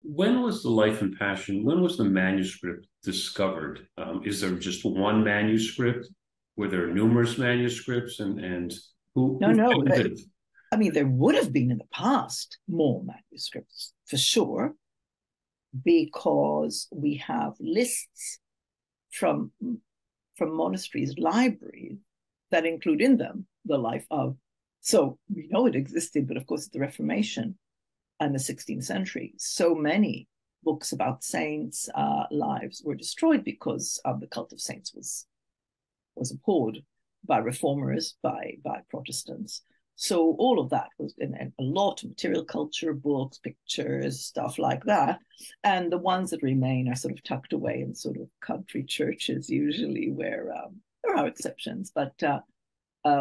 When was the Life and Passion? When was the manuscript discovered? Is there just one manuscript? Were there numerous manuscripts? And No, who no. found it? I mean, there would have been in the past more manuscripts for sure, because we have lists from monasteries' libraries that include in them the life of. So we know it existed, but of course, the Reformation and the 16th century, so many books about saints' lives were destroyed because the cult of saints was abhorred by reformers, by Protestants. So all of that was in a lot of material culture, books, pictures, stuff like that. And the ones that remain are sort of tucked away in sort of country churches, usually where there are exceptions, but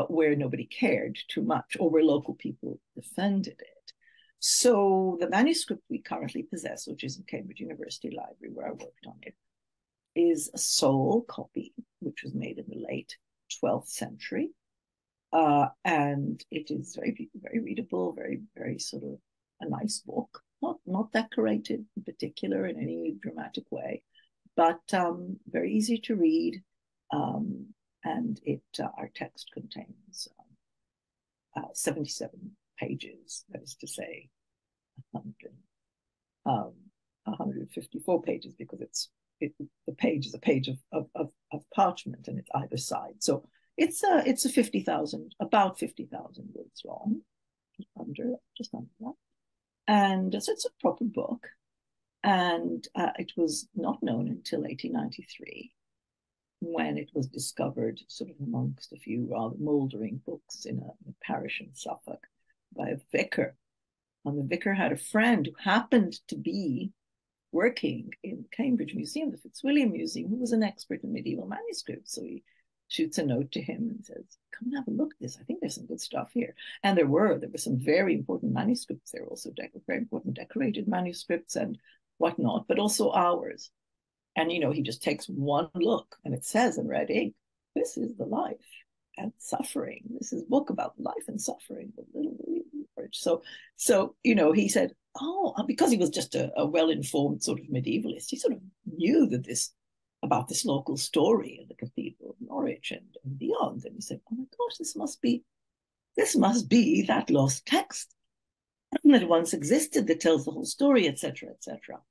where nobody cared too much or where local people defended it. So the manuscript we currently possess, which is in Cambridge University Library, where I worked on it, is a sole copy, which was made in the late 12th century. And it is very, very readable, very, very sort of a nice book, not decorated in particular in any dramatic way, but very easy to read. And our text contains 77 pages, that is to say, 154 pages, because the page is a page of parchment and it's either side. So it's a 50,000, about 50,000 words long, just under that. And so it's a proper book. And it was not known until 1893, when it was discovered sort of amongst a few rather mouldering books in a parish in Suffolk by a vicar. And the vicar had a friend who happened to be working in the Cambridge Museum, the Fitzwilliam Museum, who was an expert in medieval manuscripts. So he shoots a note to him and says, come and have a look at this. I think there's some good stuff here. And there were some very important manuscripts. There were also very important decorated manuscripts and whatnot, but also ours. And, he just takes one look and it says in red ink, this is the life and suffering. This is a book about life and suffering of little William Norwich. So, he said, oh, because he was just a well-informed sort of medievalist, he sort of knew about this local story of the Cathedral of Norwich and beyond. And he said, oh my gosh, this must be that lost text that once existed that tells the whole story, etc., etc.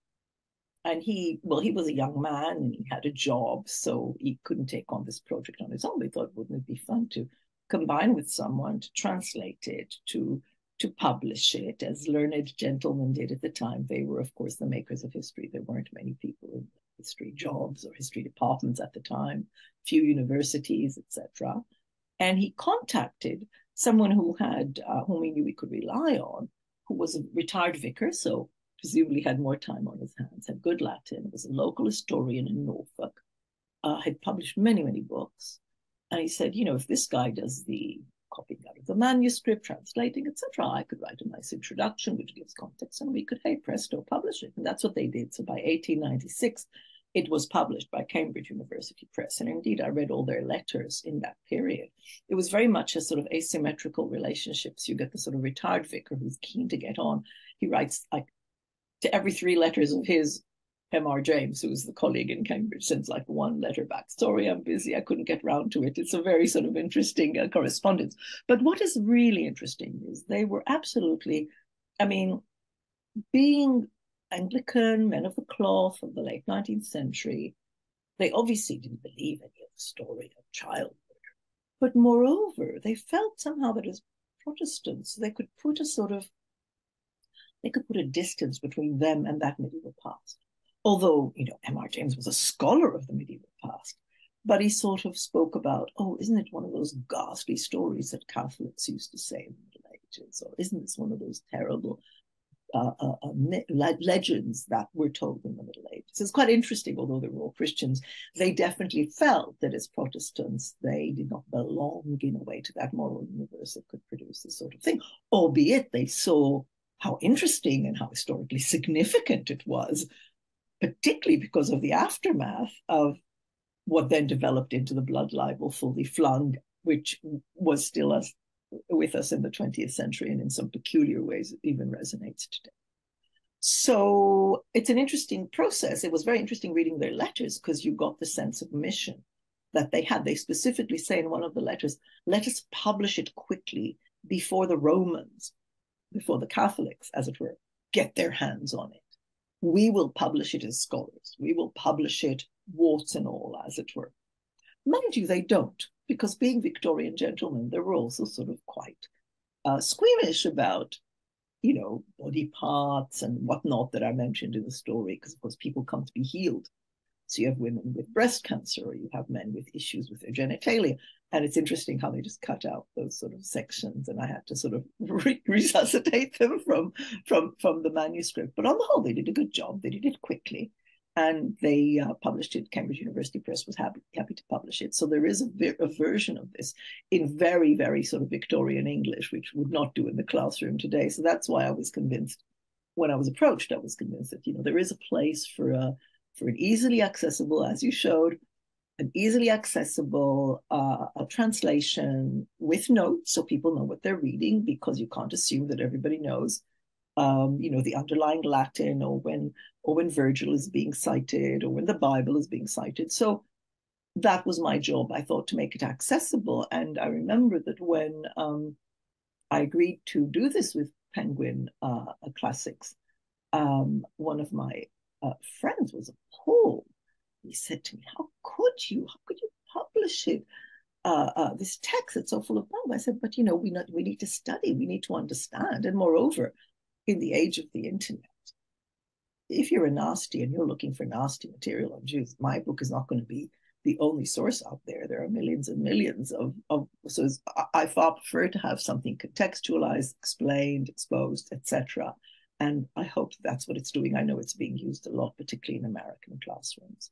And he was a young man and he had a job, so he couldn't take on this project on his own. He thought, wouldn't it be fun to combine with someone to translate it, to publish it, as learned gentlemen did at the time. They were, of course, the makers of history. There weren't many people in history jobs or history departments at the time, few universities, etc. And he contacted someone whom he knew he could rely on, who was a retired vicar, so presumably had more time on his hands, had good Latin, was a local historian in Norfolk, had published many, many books. And he said, if this guy does the copying out of the manuscript, translating, etc., I could write a nice introduction which gives context, and we could, hey, presto, publish it. And that's what they did. So by 1896, it was published by Cambridge University Press. And indeed, I read all their letters in that period. It was very much a sort of asymmetrical relationships. You get the sort of retired vicar who's keen to get on. He writes like to every 3 letters of his, M.R. James, who was the colleague in Cambridge, sends like one letter back. Sorry, I'm busy. I couldn't get round to it. It's a very sort of interesting correspondence. But what is really interesting is they were absolutely, being Anglican, men of the cloth of the late 19th century, they obviously didn't believe any of the story of child murder. But moreover, they felt somehow that as Protestants, they could put a distance between them and that medieval past. Although, M.R. James was a scholar of the medieval past, but he sort of spoke about, oh, isn't it one of those ghastly stories that Catholics used to say in the Middle Ages? Or isn't this one of those terrible legends that were told in the Middle Ages? It's quite interesting, although they were all Christians, they definitely felt that as Protestants, they did not belong in a way to that moral universe that could produce this sort of thing, albeit they saw how interesting and how historically significant it was, particularly because of the aftermath of what then developed into the blood libel Fully Flung, which was still with us in the 20th century and in some peculiar ways it even resonates today. So it's an interesting process. It was very interesting reading their letters because you got the sense of mission that they had. They specifically say in one of the letters, let us publish it quickly before the Romans, before the Catholics, as it were, get their hands on it. We will publish it as scholars. We will publish it warts and all, as it were. Mind you, they don't, because being Victorian gentlemen, they were also sort of quite squeamish about, you know, body parts and whatnot that are mentioned in the story, because of course people come to be healed. So you have women with breast cancer, or you have men with issues with their genitalia. And it's interesting how they just cut out those sort of sections, and I had to sort of resuscitate them from the manuscript. But on the whole, they did a good job. They did it quickly, and they published it. Cambridge University Press was happy to publish it. So there is a version of this in very, very sort of Victorian English, which would not do in the classroom today. So that's why I was convinced, when I was approached, I was convinced that, you know, there is a place for an easily accessible, as you showed, an easily accessible a translation with notes, so people know what they're reading, because you can't assume that everybody knows, you know, the underlying Latin, or when Virgil is being cited, or when the Bible is being cited. So that was my job, I thought, to make it accessible. And I remember that when I agreed to do this with Penguin Classics, one of my friends was appalled. He said to me, how could you publish it, this text that's so full of love? I said, but, you know, we need to study, we need to understand. And moreover, in the age of the internet, if you're a nasty and you're looking for nasty material on Jews, my book is not going to be the only source out there. There are millions and millions of so I far prefer to have something contextualized, explained, exposed, etc. And I hope that's what it's doing. I know it's being used a lot, particularly in American classrooms.